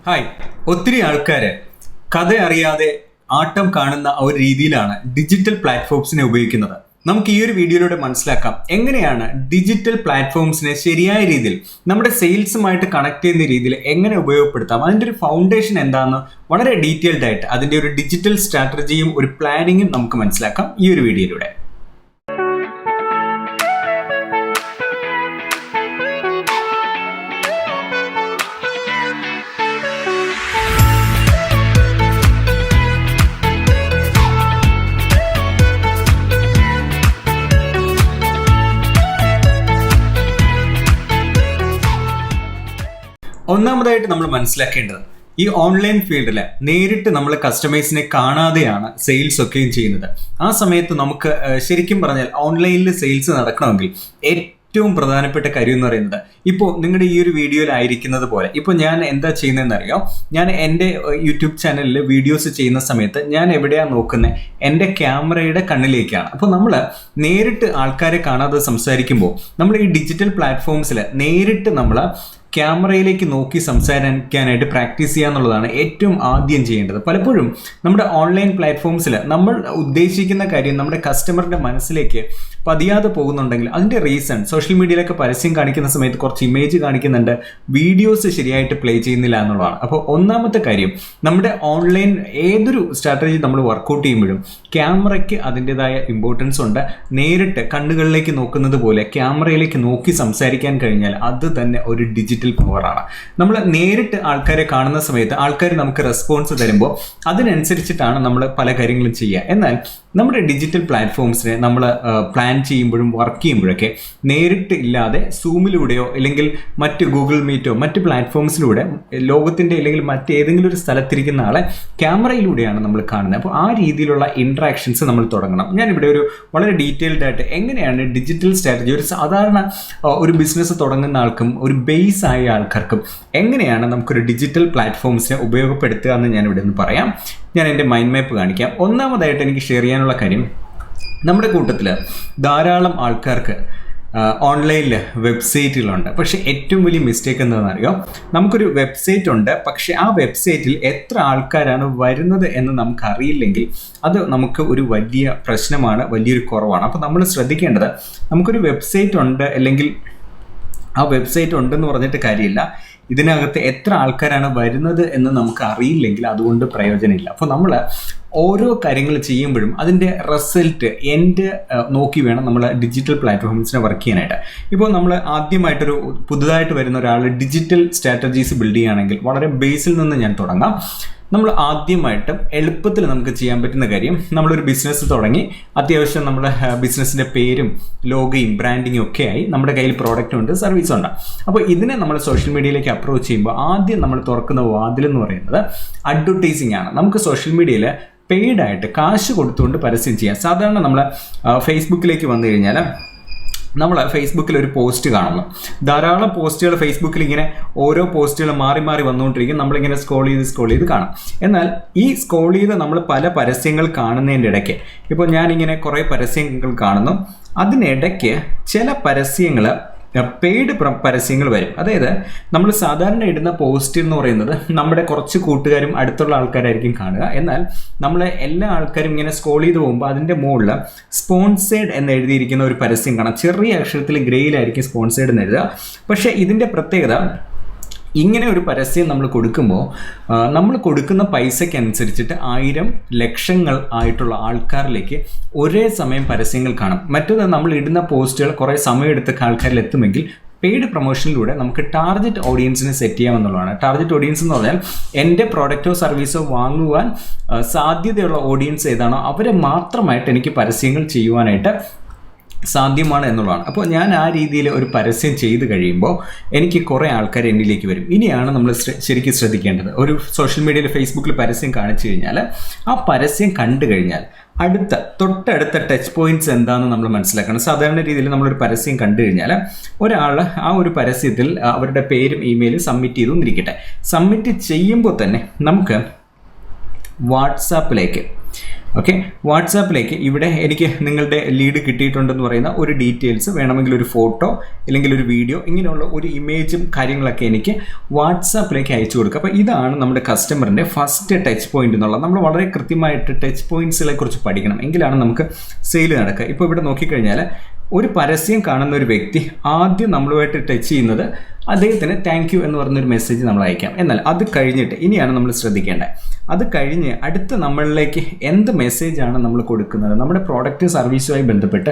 Hi. ഒത്തിരി ആൾക്കാര് കഥ അറിയാതെ ആട്ടം കാണുന്ന ഒരു രീതിയിലാണ് ഡിജിറ്റൽ പ്ലാറ്റ്ഫോംസിനെ ഉപയോഗിക്കുന്നത്. നമുക്ക് ഈ ഒരു വീഡിയോയിലൂടെ മനസ്സിലാക്കാം എങ്ങനെയാണ് ഡിജിറ്റൽ പ്ലാറ്റ്ഫോംസിനെ ശരിയായ രീതിയിൽ നമ്മുടെ സെയിൽസുമായിട്ട് കണക്ട് ചെയ്യുന്ന രീതിയിൽ എങ്ങനെ ഉപയോഗപ്പെടുത്താം, അതിൻ്റെ ഒരു ഫൗണ്ടേഷൻ എന്താണെന്ന് വളരെ ഡീറ്റെയിൽഡ് ആയിട്ട് അതിൻ്റെ ഒരു ഡിജിറ്റൽ സ്ട്രാറ്റജിയും ഒരു പ്ലാനിങ്ങും നമുക്ക് മനസ്സിലാക്കാം ഈ ഒരു വീഡിയോയിലൂടെ. ഒന്നാമതായിട്ട് നമ്മൾ മനസ്സിലാക്കേണ്ടത്, ഈ ഓൺലൈൻ ഫീൽഡിൽ നേരിട്ട് നമ്മൾ കസ്റ്റമേഴ്സിനെ കാണാതെയാണ് സെയിൽസ് ഒക്കെയും ചെയ്യുന്നത്. ആ സമയത്ത് നമുക്ക് ശരിക്കും പറഞ്ഞാൽ ഓൺലൈനിൽ സെയിൽസ് നടക്കണമെങ്കിൽ ഏറ്റവും പ്രധാനപ്പെട്ട കാര്യം എന്ന് പറയുന്നത്, ഇപ്പോൾ നിങ്ങളുടെ ഈ ഒരു വീഡിയോയിലായിരിക്കുന്നത് പോലെ ഇപ്പോൾ ഞാൻ എന്താ ചെയ്യുന്നതെന്ന് അറിയാം. ഞാൻ എൻ്റെ യൂട്യൂബ് ചാനലിൽ വീഡിയോസ് ചെയ്യുന്ന സമയത്ത് ഞാൻ എവിടെയാണ് നോക്കുന്നത്, എൻ്റെ ക്യാമറയുടെ കണ്ണിലേക്കാണ്. അപ്പോൾ നമ്മൾ നേരിട്ട് ആൾക്കാരെ കാണാതെ സംസാരിക്കുമ്പോൾ നമ്മൾ ഈ ഡിജിറ്റൽ പ്ലാറ്റ്ഫോംസിൽ നേരിട്ട് നമ്മൾ ക്യാമറയിലേക്ക് നോക്കി സംസാരിക്കാനായിട്ട് പ്രാക്ടീസ് ചെയ്യുക എന്നുള്ളതാണ് ഏറ്റവും ആദ്യം ചെയ്യേണ്ടത്. പലപ്പോഴും നമ്മുടെ ഓൺലൈൻ പ്ലാറ്റ്ഫോംസിൽ നമ്മൾ ഉദ്ദേശിക്കുന്ന കാര്യം നമ്മുടെ കസ്റ്റമറുടെ മനസ്സിലേക്ക് പതിയാതെ പോകുന്നുണ്ടെങ്കിൽ അതിൻ്റെ റീസൺ, സോഷ്യൽ മീഡിയയിലൊക്കെ പരസ്യം കാണിക്കുന്ന സമയത്ത് കുറച്ച് ഇമേജ് കാണിക്കുന്നുണ്ട്, വീഡിയോസ് ശരിയായിട്ട് പ്ലേ ചെയ്യുന്നില്ല എന്നുള്ളതാണ്. അപ്പോൾ ഒന്നാമത്തെ കാര്യം, നമ്മുടെ ഓൺലൈൻ ഏതൊരു സ്ട്രാറ്റജി നമ്മൾ വർക്കൗട്ട് ചെയ്യുമ്പോഴും ക്യാമറയ്ക്ക് അതിൻ്റെതായ ഇമ്പോർട്ടൻസ് ഉണ്ട്. നേരിട്ട് കണ്ണുകളിലേക്ക് നോക്കുന്നത് പോലെ ക്യാമറയിലേക്ക് നോക്കി സംസാരിക്കാൻ കഴിഞ്ഞാൽ അത് തന്നെ ഒരു ഡിജിറ്റൽ പവറാണ്. നമ്മൾ നേരിട്ട് ആൾക്കാരെ കാണുന്ന സമയത്ത് ആൾക്കാർ നമുക്ക് റെസ്പോൺസ് തരുമ്പോൾ അതിനനുസരിച്ചിട്ടാണ് നമ്മൾ പല കാര്യങ്ങളും ചെയ്യുക. എന്നാൽ നമ്മുടെ ഡിജിറ്റൽ പ്ലാറ്റ്ഫോംസിനെ നമ്മൾ പ്ലാൻ ചെയ്യുമ്പോഴും വർക്ക് ചെയ്യുമ്പോഴൊക്കെ നേരിട്ട് ഇല്ലാതെ സൂമിലൂടെയോ അല്ലെങ്കിൽ മറ്റ് ഗൂഗിൾ മീറ്റോ മറ്റ് പ്ലാറ്റ്ഫോംസിലൂടെ ലോകത്തിൻ്റെ അല്ലെങ്കിൽ മറ്റേതെങ്കിലും ഒരു സ്ഥലത്തിരിക്കുന്ന ആളെ ക്യാമറയിലൂടെയാണ് നമ്മൾ കാണുന്നത്. അപ്പോൾ ആ രീതിയിലുള്ള ഇൻട്രാക്ഷൻസ് നമ്മൾ തുടങ്ങണം. ഞാനിവിടെ ഒരു വളരെ ഡീറ്റെയിൽഡ് ആയിട്ട് എങ്ങനെയാണ് ഡിജിറ്റൽ സ്ട്രാറ്റജി ഒരു സാധാരണ ഒരു ബിസിനസ് തുടങ്ങുന്ന ആൾക്കും ഒരു ബേസ് ആയ ആൾക്കാർക്കും എങ്ങനെയാണ് നമുക്കൊരു ഡിജിറ്റൽ പ്ലാറ്റ്ഫോംസിനെ ഉപയോഗപ്പെടുത്തുക എന്ന് ഞാനിവിടെ നിന്ന് പറയാം. ഞാൻ എൻ്റെ മൈൻഡ് മാപ്പ് കാണിക്കാം. ഒന്നാമതായിട്ട് എനിക്ക് ഷെയർ ചെയ്യാനുള്ള കാര്യം, നമ്മുടെ കൂട്ടത്തിൽ ധാരാളം ആൾക്കാർക്ക് ഓൺലൈനിൽ വെബ്സൈറ്റുകളുണ്ട്. പക്ഷേ ഏറ്റവും വലിയ മിസ്റ്റേക്ക് എന്താണെന്ന് അറിയാം, നമുക്കൊരു വെബ്സൈറ്റ് ഉണ്ട്, പക്ഷേ ആ വെബ്സൈറ്റിൽ എത്ര ആൾക്കാരാണ് വരുന്നത് എന്ന് നമുക്കറിയില്ലെങ്കിൽ അത് നമുക്ക് ഒരു വലിയ പ്രശ്നമാണ്, വലിയൊരു കുറവാണ്. അപ്പോൾ നമ്മൾ ശ്രദ്ധിക്കേണ്ടത്, നമുക്കൊരു വെബ്സൈറ്റ് ഉണ്ട് അല്ലെങ്കിൽ ആ വെബ്സൈറ്റ് ഉണ്ടെന്ന് പറഞ്ഞിട്ട് കാര്യമില്ല, ഇതിനകത്ത് എത്ര ആൾക്കാരാണ് വരുന്നത് എന്ന് നമുക്ക് അറിയില്ലെങ്കിൽ അതുകൊണ്ട് പ്രയോജനമില്ല. അപ്പോൾ നമ്മൾ ഓരോ കാര്യങ്ങൾ ചെയ്യുമ്പോഴും അതിൻ്റെ റിസൾട്ട് നോക്കി വേണം നമ്മൾ ഡിജിറ്റൽ പ്ലാറ്റ്ഫോംസിനെ വർക്ക് ചെയ്യാനായിട്ട്. ഇപ്പോൾ നമ്മൾ ആദ്യമായിട്ടൊരു പുതുതായിട്ട് വരുന്ന ഒരാൾ ഡിജിറ്റൽ സ്ട്രാറ്റജീസ് ബിൽഡ് ചെയ്യുകയാണെങ്കിൽ വളരെ ബേസിൽ നിന്ന് ഞാൻ തുടങ്ങാം. നമ്മൾ ആദ്യമായിട്ട് എളുപ്പത്തിൽ നമുക്ക് ചെയ്യാൻ പറ്റുന്ന കാര്യം, നമ്മളൊരു ബിസിനസ് തുടങ്ങി, അത്യാവശ്യം നമ്മുടെ ബിസിനസ്സിൻ്റെ പേരും ലോഗോയും ബ്രാൻഡിങ്ങും ഒക്കെ ആയി, നമ്മുടെ കയ്യിൽ പ്രോഡക്റ്റും ഉണ്ട്, സർവീസും ഉണ്ട്. അപ്പോൾ ഇതിനെ നമ്മൾ സോഷ്യൽ മീഡിയയിലേക്ക് അപ്രോച്ച് ചെയ്യുമ്പോൾ ആദ്യം നമ്മൾ തുറക്കുന്ന വാതിലെന്ന് പറയുന്നത് അഡ്വർടൈസിങ് ആണ്. നമുക്ക് സോഷ്യൽ മീഡിയയിൽ പെയ്ഡായിട്ട് കാശ് കൊടുത്തുകൊണ്ട് പരസ്യം ചെയ്യാം. സാധാരണ നമ്മൾ ഫേസ്ബുക്കിലേക്ക് വന്നു കഴിഞ്ഞാൽ നമ്മൾ ഫേസ്ബുക്കിൽ ഒരു പോസ്റ്റ് കാണുന്നു, ധാരാളം പോസ്റ്റുകൾ ഫേസ്ബുക്കിൽ ഇങ്ങനെ ഓരോ പോസ്റ്റുകൾ മാറി മാറി വന്നുകൊണ്ടിരിക്കും. നമ്മളിങ്ങനെ സ്ക്രോൾ ചെയ്ത് കാണാം. എന്നാൽ ഈ സ്ക്രോൾ ചെയ്ത് നമ്മൾ പല പരസ്യങ്ങൾ കാണുന്നതിൻ്റെ ഇടയ്ക്ക്, ഇപ്പോൾ ഞാനിങ്ങനെ കുറേ പരസ്യങ്ങൾ കാണുന്നു, അതിനിടയ്ക്ക് ചില പരസ്യങ്ങൾ പെയ്ഡ് പരസ്യങ്ങൾ വരും. അതായത് നമ്മൾ സാധാരണ ഇടുന്ന പോസ്റ്റ് എന്ന് പറയുന്നത് നമ്മുടെ കുറച്ച് കൂട്ടുകാരും അടുത്തുള്ള ആൾക്കാരായിരിക്കും കാണുക. എന്നാൽ നമ്മൾ എല്ലാ ആൾക്കാരും ഇങ്ങനെ സ്ക്രോൾ ചെയ്ത് പോകുമ്പോൾ അതിൻ്റെ മുകളിൽ സ്പോൺസേഡ് എന്ന് എഴുതിയിരിക്കുന്ന ഒരു പരസ്യം കാണാം. ചെറിയ അക്ഷരത്തിൽ ഗ്രേയിലായിരിക്കും സ്പോൺസേഡ് എന്ന് എഴുതുക. പക്ഷേ ഇതിൻ്റെ പ്രത്യേകത, ഇങ്ങനെ ഒരു പരസ്യം നമ്മൾ കൊടുക്കുമ്പോൾ നമ്മൾ കൊടുക്കുന്ന പൈസയ്ക്ക് അനുസരിച്ചിട്ട് 1000 ലക്ഷങ്ങൾ ആയിട്ടുള്ള ആൾക്കാരിലേക്ക് ഒരേ സമയം പരസ്യങ്ങൾ കാണും. മറ്റേത് നമ്മൾ ഇടുന്ന പോസ്റ്റുകൾ കുറേ സമയമെടുത്തൊക്കെ ആൾക്കാരിൽ എത്തുമെങ്കിൽ പെയ്ഡ് പ്രൊമോഷനിലൂടെ നമുക്ക് ടാർഗറ്റ് ഓഡിയൻസിനെ സെറ്റ് ചെയ്യാമെന്നുള്ളതാണ്. ടാർഗറ്റ് ഓഡിയൻസ് എന്ന് പറഞ്ഞാൽ എൻ്റെ പ്രോഡക്റ്റോ സർവീസോ വാങ്ങുവാൻ സാധ്യതയുള്ള ഓഡിയൻസ് ഏതാണോ അവരെ മാത്രമായിട്ട് എനിക്ക് പരസ്യങ്ങൾ ചെയ്യുവാനായിട്ട് സാധ്യമാണ് എന്നുള്ളതാണ്. അപ്പോൾ ഞാൻ ആ രീതിയിൽ ഒരു പരസ്യം ചെയ്ത് കഴിയുമ്പോൾ എനിക്ക് കുറേ ആൾക്കാർ എന്നിലേക്ക് വരും. ഇനിയാണ് നമ്മൾ ശരിക്കും ശ്രദ്ധിക്കേണ്ടത്, ഒരു സോഷ്യൽ മീഡിയയിൽ ഫേസ്ബുക്കിൽ പരസ്യം കാണിച്ചു കഴിഞ്ഞാൽ ആ പരസ്യം കണ്ടു കഴിഞ്ഞാൽ തൊട്ടടുത്ത ടച്ച് പോയിന്റ്സ് എന്താണെന്ന് നമ്മൾ മനസ്സിലാക്കണം. സാധാരണ രീതിയിൽ നമ്മളൊരു പരസ്യം കണ്ടു കഴിഞ്ഞാൽ ഒരാൾ ആ ഒരു പരസ്യത്തിൽ അവരുടെ പേരും ഇമെയിലും സബ്മിറ്റ് ചെയ്തു എന്നിരിക്കട്ടെ. സബ്മിറ്റ് ചെയ്യുമ്പോൾ തന്നെ നമുക്ക് വാട്സാപ്പിലേക്ക് ഓക്കെ, വാട്സാപ്പിലേക്ക് ഇവിടെ എനിക്ക് നിങ്ങളുടെ ലീഡ് കിട്ടിയിട്ടുണ്ടെന്ന് പറയുന്ന ഒരു ഡീറ്റെയിൽസ്, വേണമെങ്കിൽ ഒരു ഫോട്ടോ അല്ലെങ്കിൽ ഒരു വീഡിയോ, ഇങ്ങനെയുള്ള ഒരു ഇമേജും കാര്യങ്ങളൊക്കെ എനിക്ക് വാട്സാപ്പിലേക്ക് അയച്ചു കൊടുക്കുക. അപ്പോൾ ഇതാണ് നമ്മുടെ കസ്റ്റമറിൻ്റെ ഫസ്റ്റ് ടച്ച് പോയിന്റ് എന്നുള്ളത്. നമ്മൾ വളരെ കൃത്യമായിട്ട് ടച്ച് പോയിന്റ്സുകളെ കുറിച്ച് പഠിക്കണം, എങ്കിലാണ് നമുക്ക് സെയിൽ നടക്കുക. ഇപ്പോൾ ഇവിടെ നോക്കിക്കഴിഞ്ഞാൽ ഒരു പരസ്യം കാണുന്ന ഒരു വ്യക്തി ആദ്യം നമ്മളുമായിട്ട് ടച്ച് ചെയ്യുന്നത് അദ്ദേഹത്തിന് താങ്ക് യു എന്ന് പറഞ്ഞൊരു മെസ്സേജ് നമ്മൾ അയക്കാം. എന്നാൽ അത് കഴിഞ്ഞിട്ട് ഇനിയാണ് നമ്മൾ ശ്രദ്ധിക്കേണ്ടത്. അത് കഴിഞ്ഞ് അടുത്ത നമ്മളിലേക്ക് എന്ത് മെസ്സേജാണ് നമ്മൾ കൊടുക്കുന്നത്, നമ്മുടെ പ്രോഡക്റ്റ് സർവീസുമായി ബന്ധപ്പെട്ട്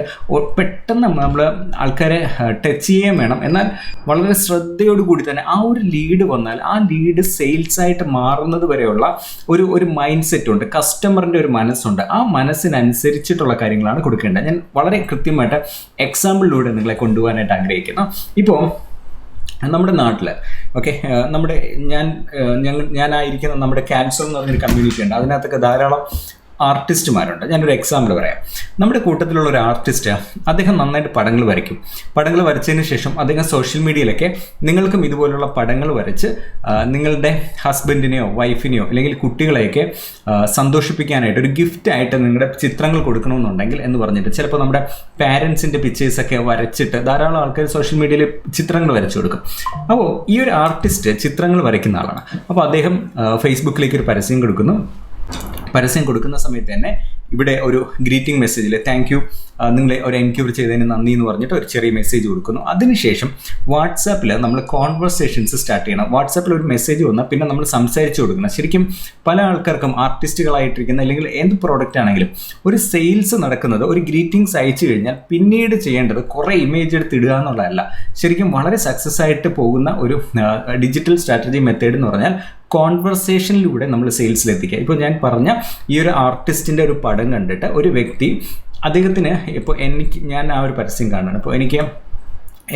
പെട്ടെന്ന് നമ്മൾ ആൾക്കാരെ ടച്ച് ചെയ്യാൻ വേണം. എന്നാൽ വളരെ ശ്രദ്ധയോടുകൂടി തന്നെ ആ ഒരു ലീഡ് വന്നാൽ ആ ലീഡ് സെയിൽസായിട്ട് മാറുന്നത് വരെയുള്ള ഒരു മൈൻഡ് സെറ്റ് ഉണ്ട്, കസ്റ്റമറിൻ്റെ ഒരു മനസ്സുണ്ട്. ആ മനസ്സിനനുസരിച്ചിട്ടുള്ള കാര്യങ്ങളാണ് കൊടുക്കേണ്ടത്. ഞാൻ വളരെ കൃത്യമായിട്ട് എക്സാമ്പിളിലൂടെ നിങ്ങളെ കൊണ്ടുപോകാനായിട്ട് ആഗ്രഹിക്കുന്നു. ഇപ്പോൾ നമ്മുടെ നാട്ടിൽ ഞാനായിരിക്കുന്ന നമ്മുടെ ക്യാൻസർ എന്ന് പറഞ്ഞൊരു കമ്മ്യൂണിറ്റി ഉണ്ട്. അതിനകത്തൊക്കെ ധാരാളം ആർട്ടിസ്റ്റുമാരുണ്ട്. ഞാനൊരു എക്സാമ്പിൾ പറയാം. നമ്മുടെ കൂട്ടത്തിലുള്ള ഒരു ആർട്ടിസ്റ്റ്, അദ്ദേഹം നന്നായിട്ട് പടങ്ങൾ വരയ്ക്കും. പടങ്ങൾ വരച്ചതിന് ശേഷം അദ്ദേഹം സോഷ്യൽ മീഡിയയിലൊക്കെ നിങ്ങൾക്കും ഇതുപോലുള്ള പടങ്ങൾ വരച്ച് നിങ്ങളുടെ ഹസ്ബൻഡിനെയോ വൈഫിനെയോ അല്ലെങ്കിൽ കുട്ടികളെയൊക്കെ സന്തോഷിപ്പിക്കാനായിട്ട് ഒരു ഗിഫ്റ്റായിട്ട് നിങ്ങളുടെ ചിത്രങ്ങൾ കൊടുക്കണമെന്നുണ്ടെങ്കിൽ എന്ന് പറഞ്ഞിട്ട് ചിലപ്പോൾ നമ്മുടെ പാരൻസിൻ്റെ പിക്ചേഴ്സൊക്കെ വരച്ചിട്ട് ധാരാളം ആൾക്കാർ സോഷ്യൽ മീഡിയയിൽ ചിത്രങ്ങൾ വരച്ചു കൊടുക്കും. അപ്പോൾ ഈ ഒരു ആർട്ടിസ്റ്റ് ചിത്രങ്ങൾ വരയ്ക്കുന്ന ആളാണ്. അപ്പോൾ അദ്ദേഹം ഫേസ്ബുക്കിലേക്ക് ഒരു പരസ്യം കൊടുക്കുന്നു. പരസ്യം കൊടുക്കുന്ന സമയത്ത് തന്നെ ഇവിടെ ഒരു ഗ്രീറ്റിംഗ് മെസ്സേജിൽ താങ്ക് യു, നിങ്ങളെ ഒരു എൻക്വയറി ചെയ്തതിന് നന്ദി എന്ന് പറഞ്ഞിട്ട് ഒരു ചെറിയ മെസ്സേജ് കൊടുക്കുന്നു. അതിനുശേഷം വാട്സാപ്പിൽ നമ്മൾ കോൺവെർസേഷൻസ് സ്റ്റാർട്ട് ചെയ്യണം. വാട്സാപ്പിൽ ഒരു മെസ്സേജ് വന്നാൽ പിന്നെ നമ്മൾ സംസാരിച്ച് കൊടുക്കണം. ശരിക്കും പല ആൾക്കാർക്കും ആർട്ടിസ്റ്റുകളായിട്ടിരിക്കുന്ന അല്ലെങ്കിൽ എന്ത് പ്രോഡക്റ്റ് ആണെങ്കിലും ഒരു സെയിൽസ് നടക്കുന്നത് ഒരു ഗ്രീറ്റിംഗ്സ് അയച്ചു കഴിഞ്ഞാൽ പിന്നീട് ചെയ്യേണ്ടത് കുറേ ഇമേജ് എടുത്ത് ഇടുക എന്നുള്ളതല്ല. ശരിക്കും വളരെ സക്സസ് ആയിട്ട് പോകുന്ന ഒരു ഡിജിറ്റൽ സ്ട്രാറ്റജി മെത്തേഡ് എന്ന് പറഞ്ഞാൽ കോൺവെർസേഷനിലൂടെ നമ്മൾ സെയിൽസിലെത്തിക്കുക. ഇപ്പോൾ ഞാൻ പറഞ്ഞ ഈ ഒരു ആർട്ടിസ്റ്റിൻ്റെ ഒരു പടം കണ്ടിട്ട് ഒരു വ്യക്തി അദ്ദേഹത്തിന് ഇപ്പോൾ ഞാൻ ആ ഒരു പരസ്യം കാണുകയാണ്. ഇപ്പോൾ എനിക്ക്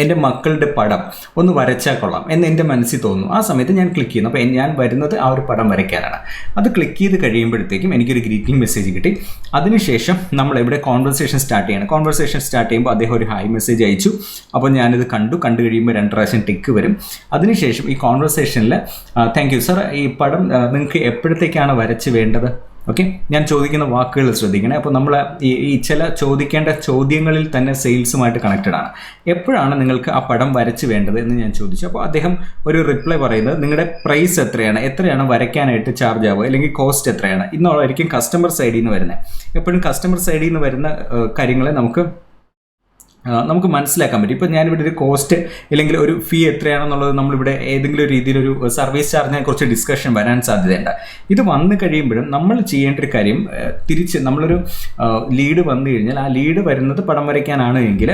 എൻ്റെ മക്കളുടെ പടം ഒന്ന് വരച്ചാൽ കൊള്ളാം എന്ന് എൻ്റെ മനസ്സിൽ തോന്നുന്നു. ആ സമയത്ത് ഞാൻ ക്ലിക്ക് ചെയ്യുന്നു. അപ്പോൾ ഞാൻ വരുന്നത് ആ ഒരു പടം വരയ്ക്കാനാണ്. അത് ക്ലിക്ക് ചെയ്ത് കഴിയുമ്പോഴത്തേക്കും എനിക്കൊരു ഗ്രീറ്റിംഗ് മെസ്സേജ് കിട്ടി. അതിനുശേഷം നമ്മൾ ഇവിടെ കോൺവെർസേഷൻ സ്റ്റാർട്ട് ചെയ്യണം. കോൺവെർസേഷൻ സ്റ്റാർട്ട് ചെയ്യുമ്പോൾ അദ്ദേഹം ഒരു ഹായ് മെസ്സേജ് അയച്ചു. അപ്പോൾ ഞാനിത് കണ്ടു കഴിയുമ്പോൾ 2 പ്രാവശ്യം ടിക്ക് വരും. അതിനുശേഷം ഈ കോൺവെർസേഷനിൽ താങ്ക് യു സർ, ഈ പടം നിങ്ങൾക്ക് എപ്പോഴത്തേക്കാണ് വരച്ച് വേണ്ടത്? ഓക്കെ, ഞാൻ ചോദിക്കുന്ന വാക്കുകൾ ശ്രദ്ധിക്കണേ. അപ്പോൾ നമ്മൾ ഈ ചില ചോദിക്കേണ്ട ചോദ്യങ്ങളിൽ തന്നെ സെയിൽസുമായിട്ട് കണക്റ്റഡ് ആണ്. എപ്പോഴാണ് നിങ്ങൾക്ക് ആ പടം വരച്ച് വേണ്ടത് എന്ന് ഞാൻ ചോദിച്ചു. അപ്പോൾ അദ്ദേഹം ഒരു റിപ്ലൈ പറയുന്നത് നിങ്ങളുടെ പ്രൈസ് എത്രയാണ് വരയ്ക്കാനായിട്ട് ചാർജ് ആവുക, അല്ലെങ്കിൽ കോസ്റ്റ് എത്രയാണ് എന്നുള്ളതായിരിക്കും കസ്റ്റമർ സൈഡിൽ നിന്ന് വരുന്നത്. എപ്പോഴും കസ്റ്റമർ സൈഡിൽ നിന്ന് വരുന്ന കാര്യങ്ങളെ നമുക്ക് മനസ്സിലാക്കാൻ പറ്റും. ഇപ്പോൾ ഞാനിവിടെ ഒരു കോസ്റ്റ് അല്ലെങ്കിൽ ഒരു ഫീ എത്രയാണെന്നുള്ളത് നമ്മളിവിടെ ഏതെങ്കിലും ഒരു രീതിയിലൊരു സർവീസ് ചാർജിനെ കുറിച്ച് ഡിസ്കഷൻ വരാൻ സാധ്യതയുണ്ട്. ഇത് വന്നു കഴിയുമ്പോഴും നമ്മൾ ചെയ്യേണ്ട ഒരു കാര്യം, തിരിച്ച് നമ്മളൊരു ലീഡ് വന്നു കഴിഞ്ഞാൽ ആ ലീഡ് വരുന്നത് പടം വരയ്ക്കാനാണ് എങ്കിൽ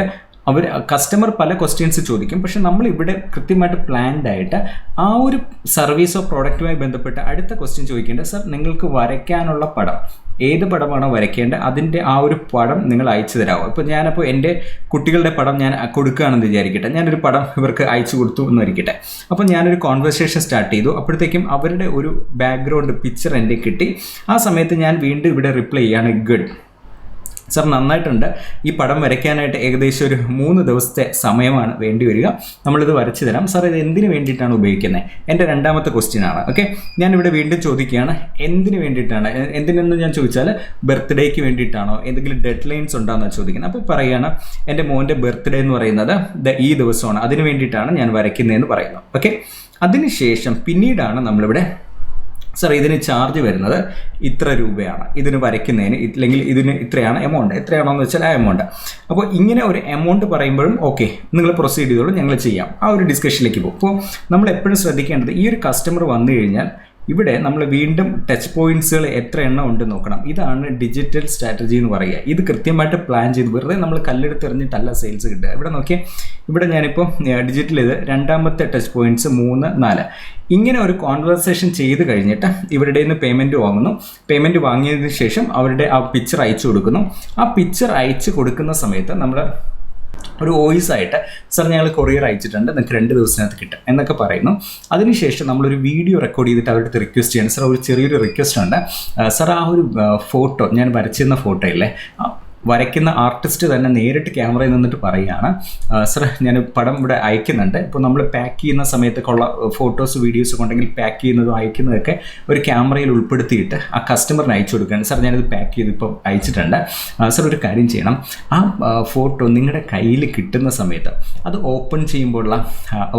കസ്റ്റമർ പല ക്വസ്റ്റ്യൻസ് ചോദിക്കും. പക്ഷെ നമ്മളിവിടെ കൃത്യമായിട്ട് പ്ലാൻഡ് ആയിട്ട് ആ ഒരു സർവീസോ പ്രോഡക്റ്റുമായി ബന്ധപ്പെട്ട് അടുത്ത ക്വസ്റ്റ്യൻ ചോദിക്കേണ്ടത്, സർ നിങ്ങൾക്ക് വരയ്ക്കാനുള്ള പടം ഏത് പടമാണോ വരയ്ക്കേണ്ടത് അതിൻ്റെ ആ ഒരു പടം നിങ്ങൾ അയച്ചു തരാമോ? ഇപ്പോൾ ഞാനപ്പോൾ എൻ്റെ കുട്ടികളുടെ പടം ഞാൻ കൊടുക്കുകയാണെന്ന് വിചാരിക്കട്ടെ. ഞാനൊരു പടം ഇവർക്ക് അയച്ചു കൊടുത്തു എന്ന് ഇരിക്കട്ടെ. അപ്പോൾ ഞാനൊരു കോൺവെർസേഷൻ സ്റ്റാർട്ട് ചെയ്തു. അപ്പോഴത്തേക്കും അവരുടെ ഒരു ബാക്ക്ഗ്രൗണ്ട് പിക്ചർ എൻ്റെ കിട്ടി. ആ സമയത്ത് ഞാൻ വീണ്ടും ഇവിടെ റിപ്ലൈ ചെയ്യാണ്, ഗുഡ് സർ, നന്നായിട്ടുണ്ട്. ഈ പടം വരയ്ക്കാനായിട്ട് ഏകദേശം ഒരു 3 ദിവസത്തെ സമയമാണ് വേണ്ടി വരിക. നമ്മളിത് വരച്ചു തരാം. സാർ ഇത് എന്തിനു വേണ്ടിയിട്ടാണ് ഉപയോഗിക്കുന്നത്? എൻ്റെ രണ്ടാമത്തെ ക്വസ്റ്റ്യനാണ്. ഓക്കെ, ഞാനിവിടെ വീണ്ടും ചോദിക്കുകയാണ് എന്തിനു വേണ്ടിയിട്ടാണ്. എന്തിനെന്ന് ഞാൻ ചോദിച്ചാൽ ബർത്ത്ഡേക്ക് വേണ്ടിയിട്ടാണോ, എന്തെങ്കിലും ഡെഡ് ലൈൻസ് ഉണ്ടോയെന്നാണ് ചോദിക്കുന്നത്. അപ്പോൾ പറയുകയാണ് എൻ്റെ മോൻ്റെ ബർത്ത്ഡേ എന്ന് പറയുന്നത് ഈ ദിവസമാണ്, അതിന് വേണ്ടിയിട്ടാണ് ഞാൻ വരയ്ക്കുന്നതെന്ന് പറയുന്നു. ഓക്കെ, അതിനുശേഷം പിന്നീടാണ് നമ്മളിവിടെ സർ ഇതിന് ചാർജ് വരുന്നത് ഇത്ര രൂപയാണ് ഇതിന് വരയ്ക്കുന്നതിന്, ഇല്ലെങ്കിൽ ഇതിന് ഇത്രയാണ് എമൗണ്ട്, എത്രയാണോ എന്ന് വെച്ചാൽ ആ എമൗണ്ട്. അപ്പോൾ ഇങ്ങനെ ഒരു എമൗണ്ട് പറയുമ്പോഴും ഓക്കെ നിങ്ങൾ പ്രൊസീഡ് ചെയ്തോളൂ, ഞങ്ങൾ ചെയ്യാം, ആ ഒരു ഡിസ്കഷനിലേക്ക് പോകും. അപ്പോൾ നമ്മൾ എപ്പോഴും ശ്രദ്ധിക്കേണ്ടത് ഈ ഒരു കസ്റ്റമർ വന്നു കഴിഞ്ഞാൽ ഇവിടെ നമ്മൾ വീണ്ടും ടച്ച് പോയിന്റ്സുകൾ എത്ര എണ്ണം ഉണ്ട് നോക്കണം. ഇതാണ് ഡിജിറ്റൽ സ്ട്രാറ്റജി എന്ന് പറയുക. ഇത് കൃത്യമായിട്ട് പ്ലാൻ ചെയ്ത് വെറുതെ നമ്മൾ കല്ലെടുത്തെറിഞ്ഞിട്ടല്ല സെയിൽസ് കിട്ടുക. ഇവിടെ നോക്കിയാൽ ഇവിടെ ഞാനിപ്പോൾ ഡിജിറ്റൽ ചെയ്ത് രണ്ടാമത്തെ ടച്ച് പോയിന്റ്സ് 3, 4 ഇങ്ങനെ ഒരു കോൺവെർസേഷൻ ചെയ്ത് കഴിഞ്ഞിട്ട് ഇവരുടെ നിന്ന് പേയ്മെൻറ്റ് വാങ്ങുന്നു. പേയ്മെൻറ്റ് വാങ്ങിയതിന് ശേഷം അവരുടെ ആ പിക്ചർ അയച്ചു കൊടുക്കുന്നു. ആ പിക്ചർ അയച്ചു കൊടുക്കുന്ന സമയത്ത് നമ്മൾ ഒരു വോയിസ് ആയിട്ട് സർ ഞങ്ങൾ കൊറിയർ അയച്ചിട്ടുണ്ട്, നിങ്ങൾക്ക് 2 ദിവസത്തിനകത്ത് കിട്ടും എന്നൊക്കെ പറയുന്നു. അതിനുശേഷം നമ്മളൊരു വീഡിയോ റെക്കോർഡ് ചെയ്തിട്ട് അവരുടെ റിക്വസ്റ്റ് ചെയ്യണം. സർ ഒരു ചെറിയൊരു റിക്വസ്റ്റ് ഉണ്ട്, സർ ആ ഒരു ഫോട്ടോ ഞാൻ വരച്ചിരുന്ന ഫോട്ടോ ഇല്ലേ വരയ്ക്കുന്ന ആർട്ടിസ്റ്റ് തന്നെ നേരിട്ട് ക്യാമറയിൽ നിന്നിട്ട് പറയുകയാണ്, സർ ഞാൻ പടം ഇവിടെ അയക്കുന്നുണ്ട്. ഇപ്പോൾ നമ്മൾ പാക്ക് ചെയ്യുന്ന സമയത്തൊക്കെ ഉള്ള ഫോട്ടോസ് വീഡിയോസ് ഒക്കെ ഉണ്ടെങ്കിൽ പാക്ക് ചെയ്യുന്നതും അയക്കുന്നതൊക്കെ ഒരു ക്യാമറയിൽ ഉൾപ്പെടുത്തിയിട്ട് ആ കസ്റ്റമറിന് അയച്ചു കൊടുക്കുകയാണ്. സർ ഞാനിത് പാക്ക് ചെയ്ത് ഇപ്പം അയച്ചിട്ടുണ്ട്, സർ ഒരു കാര്യം ചെയ്യണം, ആ ഫോട്ടോ നിങ്ങളുടെ കയ്യിൽ കിട്ടുന്ന സമയത്ത് അത് ഓപ്പൺ ചെയ്യുമ്പോഴുള്ള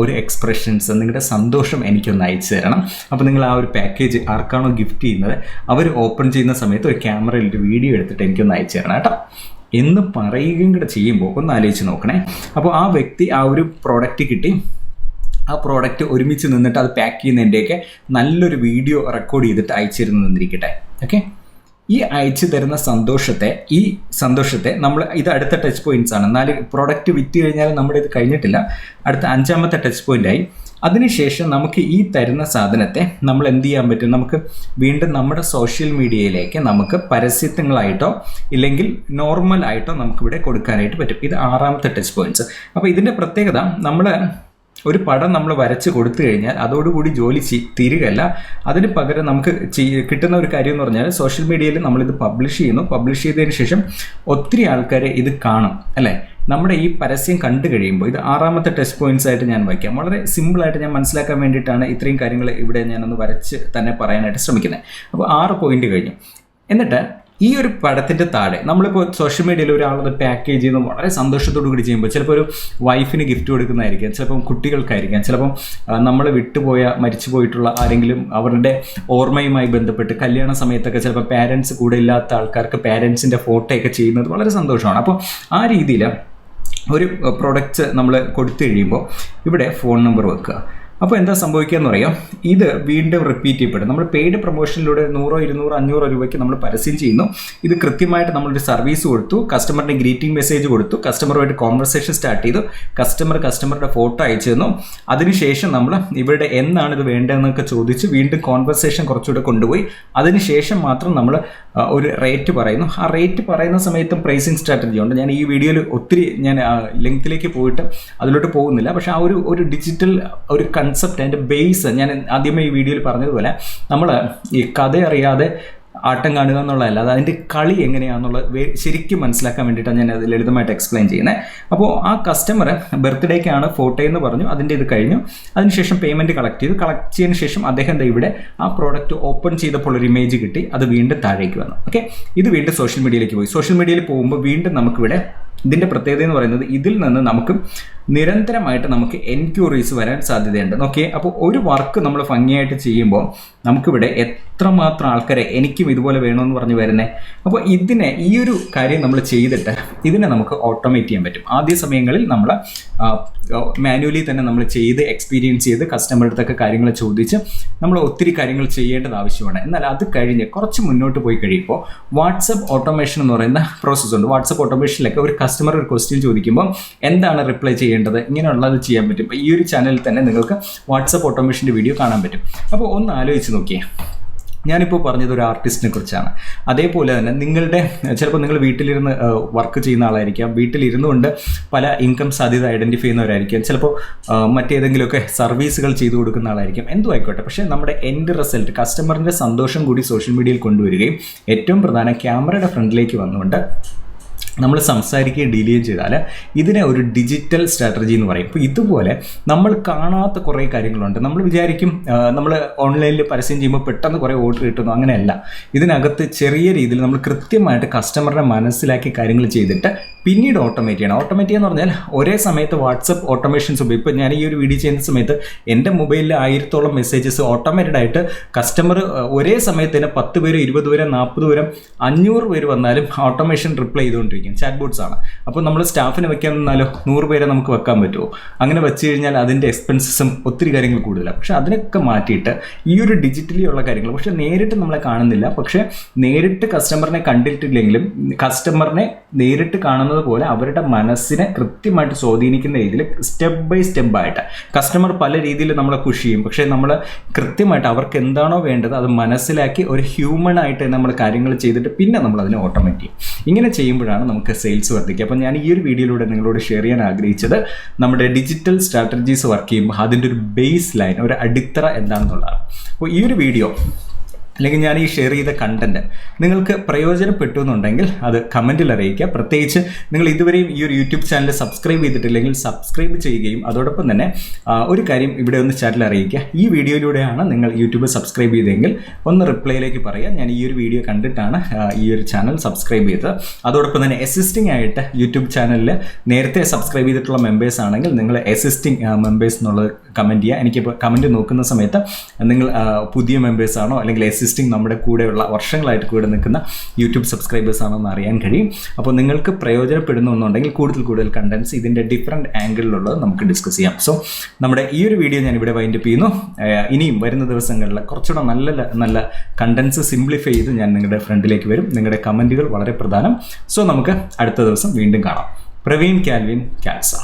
ഒരു എക്സ്പ്രഷൻസ്, നിങ്ങളുടെ സന്തോഷം എനിക്കൊന്ന് അയച്ചു തരണം. അപ്പോൾ നിങ്ങൾ ആ ഒരു പാക്കേജ് ആർക്കാണോ ഗിഫ്റ്റ് ചെയ്യുന്നത് അവർ ഓപ്പൺ ചെയ്യുന്ന സമയത്ത് ഒരു ക്യാമറയിൽ ഒരു വീഡിയോ എടുത്തിട്ട് എനിക്കൊന്ന് അയച്ചു തരണം കേട്ടോ എന്ന് പറയുകയും കൂടെ ചെയ്യുമ്പോൾ ഒന്ന് ആലോചിച്ച് നോക്കണേ. അപ്പോൾ ആ വ്യക്തി ആ ഒരു പ്രോഡക്റ്റ് കിട്ടി, ആ പ്രോഡക്റ്റ് ഒരുമിച്ച് നിന്നിട്ട് അത് പാക്ക് ചെയ്യുന്നതിൻ്റെയൊക്കെ നല്ലൊരു വീഡിയോ റെക്കോർഡ് ചെയ്തിട്ട് അയച്ചു തരുന്നിരിക്കട്ടെ. ഓക്കെ, ഈ അയച്ചു തരുന്ന സന്തോഷത്തെ നമ്മൾ ഇത് അടുത്ത ടച്ച് പോയിന്റ്സ് ആണ്. 4 പ്രോഡക്റ്റ് വിറ്റ് കഴിഞ്ഞാൽ നമ്മുടെ ഇത് കഴിഞ്ഞിട്ടില്ല, അടുത്ത 5ാമത്തെ ടച്ച് പോയിൻ്റായി. അതിനുശേഷം നമുക്ക് ഈ തരുന്ന സാധനത്തെ നമ്മൾ എന്ത് ചെയ്യാൻ പറ്റും, നമുക്ക് വീണ്ടും നമ്മുടെ സോഷ്യൽ മീഡിയയിലേക്ക് നമുക്ക് പരസ്യങ്ങളായിട്ടോ ഇല്ലെങ്കിൽ നോർമൽ ആയിട്ടോ നമുക്കിവിടെ കൊടുക്കാനായിട്ട് പറ്റും. ഇത് 6ാമത്തെ ടച്ച് പോയിന്റ്സ്. അപ്പോൾ ഇതിൻ്റെ പ്രത്യേകത, നമ്മൾ ഒരു പടം നമ്മൾ വരച്ച് കൊടുത്തു കഴിഞ്ഞാൽ അതോടുകൂടി ജോലി തീരുകയല്ല. അതിന് പകരം നമുക്ക് കിട്ടുന്ന ഒരു കാര്യം എന്ന് പറഞ്ഞാൽ സോഷ്യൽ മീഡിയയിൽ നമ്മളിത് പബ്ലിഷ് ചെയ്യുന്നു. പബ്ലിഷ് ചെയ്തതിന് ശേഷം ഒത്തിരി ആൾക്കാർ ഇത് കാണും അല്ലേ. നമ്മുടെ ഈ പരസ്യം കണ്ടു കഴിയുമ്പോൾ ഇത് 6ാമത്തെ ടച്ച് പോയിന്റ്സ് ആയിട്ട് ഞാൻ വയ്ക്കാം. വളരെ സിമ്പിളായിട്ട് ഞാൻ മനസ്സിലാക്കാൻ വേണ്ടിയിട്ടാണ് ഇത്രയും കാര്യങ്ങൾ ഇവിടെ ഞാനൊന്ന് വരച്ച് തന്നെ പറയാനായിട്ട് ശ്രമിക്കുന്നത്. അപ്പോൾ 6 പോയിന്റ് കഴിഞ്ഞു. എന്നിട്ട് ഈ ഒരു പടത്തിൻ്റെ താഴെ നമ്മളിപ്പോൾ സോഷ്യൽ മീഡിയയിൽ ഒരാളത് പാക്കേജ് ചെയ്യുന്ന വളരെ സന്തോഷത്തോടു കൂടി ചെയ്യുമ്പോൾ ചിലപ്പോൾ ഒരു വൈഫിന് ഗിഫ്റ്റ് കൊടുക്കുന്നതായിരിക്കാം, ചിലപ്പം കുട്ടികൾക്കായിരിക്കാം, ചിലപ്പം നമ്മൾ മരിച്ചു പോയിട്ടുള്ള ആരെങ്കിലും അവരുടെ ഓർമ്മയുമായി ബന്ധപ്പെട്ട് കല്യാണ സമയത്തൊക്കെ ചിലപ്പോൾ പാരൻസ് കൂടെ ഇല്ലാത്ത ആൾക്കാർക്ക് പാരൻസിൻ്റെ ഫോട്ടോയൊക്കെ ചെയ്യുന്നത് വളരെ സന്തോഷമാണ്. അപ്പോൾ ആ രീതിയിൽ ഒരു പ്രോഡക്റ്റ് നമ്മൾ കൊടുത്തു കഴിയുമ്പോൾ ഇവിടെ ഫോൺ നമ്പർ വെക്കുക. അപ്പോൾ എന്താ സംഭവിക്കുക എന്ന് പറയാം, ഇത് വീണ്ടും റിപ്പീറ്റ് ചെയ്യപ്പെടും. നമ്മൾ പെയ്ഡ് പ്രൊമോഷനിലൂടെ 100, 200, 500 രൂപയ്ക്ക് നമ്മൾ പരസ്യം ചെയ്യുന്നു. ഇത് കൃത്യമായിട്ട് നമ്മളൊരു സർവീസ് കൊടുത്തു, കസ്റ്റമറിൻ്റെ ഗ്രീറ്റിംഗ് മെസ്സേജ് കൊടുത്തു, കസ്റ്റമറുമായിട്ട് കോൺവെർസേഷൻ സ്റ്റാർട്ട് ചെയ്തു, കസ്റ്റമറുടെ ഫോട്ടോ അയച്ചു തന്നു. അതിനുശേഷം നമ്മൾ ഇവരുടെ എന്നാണ് ഇത് വേണ്ടതെന്നൊക്കെ ചോദിച്ച് വീണ്ടും കോൺവെർസേഷൻ കുറച്ചുകൂടെ കൊണ്ടുപോയി. അതിനുശേഷം മാത്രം നമ്മൾ ഒരു റേറ്റ് പറയുന്നു. ആ റേറ്റ് പറയുന്ന സമയത്തും പ്രൈസിങ് സ്ട്രാറ്റജി ഉണ്ട്. ഞാൻ ഈ വീഡിയോയിൽ ഒത്തിരി ലെങ്ത്തിലേക്ക് പോയിട്ട് അതിലോട്ട് പോകുന്നില്ല. പക്ഷേ ആ ഒരു ഡിജിറ്റൽ ഒരു കൺസെപ്റ്റ്, അതിൻ്റെ ബേസ് ഞാൻ ആദ്യമേ ഈ വീഡിയോയിൽ പറഞ്ഞതുപോലെ നമ്മൾ ഈ കഥ അറിയാതെ ആട്ടം കാണുക എന്നുള്ളതല്ല, അത് അതിൻ്റെ കളി എങ്ങനെയാണെന്നുള്ളത് ശരിക്കും മനസ്സിലാക്കാൻ വേണ്ടിയിട്ടാണ് ഞാൻ അത് ലളിതമായിട്ട് എക്സ്പ്ലെയിൻ ചെയ്യുന്നത്. അപ്പോൾ ആ കസ്റ്റമർ ബർത്ത്ഡേക്കാണ് ഫോട്ടോ എന്ന് പറഞ്ഞു, അതിൻ്റെ ഇത് കഴിഞ്ഞു. അതിനുശേഷം പേയ്മെൻറ്റ് കളക്ട് ചെയ്തതിന് ശേഷം അദ്ദേഹം ഇവിടെ ആ പ്രോഡക്റ്റ് ഓപ്പൺ ചെയ്തപ്പോൾ ഒരു ഇമേജ് കിട്ടി, അത് വീണ്ടും താഴേക്ക് വന്നു. ഓക്കെ, ഇത് വീണ്ടും സോഷ്യൽ മീഡിയയിലേക്ക് പോയി. സോഷ്യൽ മീഡിയയിൽ പോകുമ്പോൾ വീണ്ടും നമുക്കിവിടെ ഇതിൻ്റെ പ്രത്യേകത എന്ന് പറയുന്നത് ഇതിൽ നിന്ന് നമുക്ക് നിരന്തരമായിട്ട് നമുക്ക് എൻക്വയറീസ് വരാൻ സാധ്യതയുണ്ട്. ഓക്കെ, അപ്പോൾ ഒരു വർക്ക് നമ്മൾ ഭംഗിയായിട്ട് ചെയ്യുമ്പോൾ നമുക്കിവിടെ എത്രമാത്രം ആൾക്കാരെ എനിക്കും ഇതുപോലെ വേണമെന്ന് പറഞ്ഞ് വരുന്നത്. അപ്പോൾ ഈ ഒരു കാര്യം നമ്മൾ ചെയ്തിട്ട് ഇതിനെ നമുക്ക് ഓട്ടോമേറ്റ് ചെയ്യാൻ പറ്റും. ആദ്യ സമയങ്ങളിൽ നമ്മൾ മാനുവലി തന്നെ നമ്മൾ ചെയ്ത് എക്സ്പീരിയൻസ് ചെയ്ത് കസ്റ്റമറുടെ അടുത്തൊക്കെ കാര്യങ്ങൾ ചോദിച്ച് നമ്മൾ ഒത്തിരി കാര്യങ്ങൾ ചെയ്യേണ്ടത് ആവശ്യമാണ്. എന്നാൽ അത് കഴിഞ്ഞ് കുറച്ച് മുന്നോട്ട് പോയി കഴിയുമ്പോൾ വാട്സപ്പ് ഓട്ടോമേഷൻ എന്ന് പറയുന്ന പ്രോസസ്സ് ഉണ്ട്. വാട്സപ്പ് ഓട്ടോമേഷനിലൊക്കെ ഒരു കസ്റ്റമർ ഒരു ക്വസ്റ്റ്യൻ ചോദിക്കുമ്പോൾ എന്താണ് റിപ്ലൈ ചെയ്യേണ്ടത്, ഇങ്ങനെയുള്ളത് ചെയ്യാൻ പറ്റും. ഇപ്പോൾ ഈ ഒരു ചാനലിൽ തന്നെ നിങ്ങൾക്ക് വാട്സപ്പ് ഓട്ടോമേഷൻ്റെ വീഡിയോ കാണാൻ പറ്റും. അപ്പോൾ ഒന്ന് ആലോചിച്ച് നോക്കിയേ, ഞാനിപ്പോൾ പറഞ്ഞത് ഒരു ആർട്ടിസ്റ്റിനെ കുറിച്ചാണ്. അതേപോലെ തന്നെ ചിലപ്പോൾ നിങ്ങൾ വീട്ടിലിരുന്ന് വർക്ക് ചെയ്യുന്ന ആളായിരിക്കാം, വീട്ടിലിരുന്നുകൊണ്ട് പല ഇൻകം സാധ്യത ഐഡൻറ്റിഫൈ ചെയ്യുന്നവരായിരിക്കാം, ചിലപ്പോൾ മറ്റേതെങ്കിലുമൊക്കെ സർവീസുകൾ ചെയ്തു കൊടുക്കുന്ന ആളായിരിക്കും, എന്തും ആയിക്കോട്ടെ. പക്ഷേ നമ്മുടെ എൻഡ് റിസൾട്ട് കസ്റ്റമറിൻ്റെ സന്തോഷം കൂടി സോഷ്യൽ മീഡിയയിൽ കൊണ്ടുവരികയും ഏറ്റവും പ്രധാനം ക്യാമറയുടെ ഫ്രണ്ടിലേക്ക് വന്നുകൊണ്ട് നമ്മൾ സംസാരിക്കുകയും ഡീൽ ചെയ്യുകയും ചെയ്താൽ ഇതിനെ ഒരു ഡിജിറ്റൽ സ്ട്രാറ്റജി എന്ന് പറയും. ഇപ്പോൾ ഇതുപോലെ നമ്മൾ കാണാത്ത കുറേ കാര്യങ്ങളുണ്ട്. നമ്മൾ വിചാരിക്കും നമ്മൾ ഓൺലൈനിൽ പരസ്യം ചെയ്യുമ്പോൾ പെട്ടെന്ന് കുറേ ഓർഡർ കിട്ടുന്നു, അങ്ങനെയല്ല. ഇതിനകത്ത് ചെറിയ രീതിയിൽ നമ്മൾ കൃത്യമായിട്ട് കസ്റ്റമറിനെ മനസ്സിലാക്കി കാര്യങ്ങൾ ചെയ്തിട്ട് പിന്നീട് ഓട്ടോമേറ്റ് ചെയ്യണം. ഓട്ടോമേറ്റ് ചെയ്യുക എന്ന് പറഞ്ഞാൽ ഒരേ സമയത്ത് വാട്സപ്പ് ഓട്ടോമേഷൻസ് ഉപയോഗിക്കും. ഇപ്പോൾ ഞാൻ ഈ ഒരു വീഡിയോ ചെയ്യുന്ന സമയത്ത് എൻ്റെ മൊബൈലിൽ 1000-ഓളം മെസ്സേജസ് ഓട്ടോമേറ്റഡ് ആയിട്ട് കസ്റ്റമർ ഒരേ സമയത്ത് തന്നെ 10 പേര്, 20 പേര്, 40 പേര്, 500 പേര് വന്നാലും ഓട്ടോമേഷൻ റിപ്ലൈ ചെയ്തുകൊണ്ടിരിക്കും. ചാറ്റ് ബോട്ട്സ് ആണ്. അപ്പോൾ നമ്മൾ സ്റ്റാഫിന് വെക്കാൻ നിന്നാലോ 100 പേരെ നമുക്ക് വെക്കാൻ പറ്റുമോ? അങ്ങനെ വെച്ച് കഴിഞ്ഞാൽ അതിൻ്റെ എക്സ്പെൻസസും ഒത്തിരി കാര്യങ്ങൾ കൂടുതലാണ്. പക്ഷേ അതിനൊക്കെ മാറ്റിയിട്ട് ഈ ഒരു ഡിജിറ്റലി ഉള്ള കാര്യങ്ങൾ, പക്ഷേ നേരിട്ട് നമ്മളെ കാണുന്നില്ല, പക്ഷേ നേരിട്ട് കസ്റ്റമറിനെ കണ്ടിട്ടില്ലെങ്കിലും കസ്റ്റമറിനെ നേരിട്ട് കാണുന്നത് പോലെ അവരുടെ മനസ്സിനെ കൃത്യമായിട്ട് സ്വാധീനിക്കുന്ന രീതിയിൽ സ്റ്റെപ്പ് ബൈ സ്റ്റെപ്പായിട്ട് കസ്റ്റമർ പല രീതിയിൽ നമ്മളെ പുഷ് ചെയ്യും. പക്ഷേ നമ്മൾ കൃത്യമായിട്ട് അവർക്ക് എന്താണോ വേണ്ടത് അത് മനസ്സിലാക്കി ഒരു ഹ്യൂമൺ ആയിട്ട് നമ്മൾ കാര്യങ്ങൾ ചെയ്തിട്ട് പിന്നെ നമ്മൾ അതിനെ ഓട്ടോമേറ്റ് ചെയ്യും. ഇങ്ങനെ ചെയ്യുമ്പോഴാണ് നമുക്ക് സെയിൽസ് വർദ്ധിക്കുക. അപ്പോൾ ഞാൻ ഈ ഒരു വീഡിയോയിലൂടെ നിങ്ങളോട് ഷെയർ ചെയ്യാൻ ആഗ്രഹിച്ചത് നമ്മുടെ ഡിജിറ്റൽ സ്ട്രാറ്റജീസ് വർക്ക് ചെയ്യുമ്പോൾ അതിൻ്റെ ഒരു ബേസ് ലൈൻ, ഒരു അടിത്തറ എന്താണെന്നുള്ളതാണ്. അപ്പോൾ ഈ ഒരു വീഡിയോ അല്ലെങ്കിൽ ഞാൻ ഈ ഷെയർ ചെയ്ത കണ്ടന്റ് നിങ്ങൾക്ക് പ്രയോജനപ്പെട്ടു എന്നുണ്ടെങ്കിൽ അത് കമൻറ്റിൽ അറിയിക്കുക. പ്രത്യേകിച്ച് നിങ്ങൾ ഇതുവരെയും ഈ ഒരു യൂട്യൂബ് ചാനൽ സബ്സ്ക്രൈബ് ചെയ്തിട്ടില്ലെങ്കിൽ സബ്സ്ക്രൈബ് ചെയ്യുകയും അതോടൊപ്പം തന്നെ ഒരു കാര്യം ഇവിടെ ഒന്ന് ചാറ്റിൽ അറിയിക്കുക. ഈ വീഡിയോയിലൂടെയാണ് നിങ്ങൾ യൂട്യൂബ് സബ്സ്ക്രൈബ് ചെയ്തതെങ്കിൽ ഒന്ന് റിപ്ലൈയിലേക്ക് പറയുക, ഞാൻ ഈ ഒരു വീഡിയോ കണ്ടിട്ടാണ് ഈ ഒരു ചാനൽ സബ്സ്ക്രൈബ് ചെയ്തത്. അതോടൊപ്പം തന്നെ അസിസ്റ്റിംഗ് ആയിട്ട് യൂട്യൂബ് ചാനലിൽ നേരത്തെ സബ്സ്ക്രൈബ് ചെയ്തിട്ടുള്ള മെമ്പേഴ്സ് ആണെങ്കിൽ നിങ്ങൾ അസിസ്റ്റിംഗ് മെമ്പേഴ്സ് എന്നുള്ളത് കമൻറ്റ് ചെയ്യുക. എനിക്കിപ്പോൾ കമൻറ്റ് നോക്കുന്ന സമയത്ത് നിങ്ങൾ പുതിയ മെമ്പേഴ്സാണോ അല്ലെങ്കിൽ അസിസ്റ്റിംഗ് നമ്മുടെ കൂടെയുള്ള വർഷങ്ങളായിട്ട് കൂടെ നിൽക്കുന്ന യൂട്യൂബ് സബ്സ്ക്രൈബേഴ്സ് ആണോ എന്ന് അറിയാൻ കഴിയും. അപ്പോൾ നിങ്ങൾക്ക് പ്രയോജനപ്പെടുന്നുണ്ടെങ്കിൽ കൂടുതൽ കണ്ടൻസ് ഇതിൻ്റെ ഡിഫറെൻറ്റ് ആംഗിളിലുള്ളത് നമുക്ക് ഡിസ്കസ് ചെയ്യാം. സോ നമ്മുടെ ഈ ഒരു വീഡിയോ ഞാൻ ഇവിടെ വൈൻഡപ്പ് ചെയ്യുന്നു. ഇനിയും വരുന്ന ദിവസങ്ങളിൽ കുറച്ചുകൂടെ നല്ല കണ്ടൻസ് സിംപ്ലിഫൈ ചെയ്ത് ഞാൻ നിങ്ങളുടെ ഫ്രണ്ടിലേക്ക് വരും. നിങ്ങളുടെ കമൻറ്റുകൾ വളരെ പ്രധാനം. സോ നമുക്ക് അടുത്ത ദിവസം വീണ്ടും കാണാം. പ്രവീൺ കാൽവിൻ കാൽസ.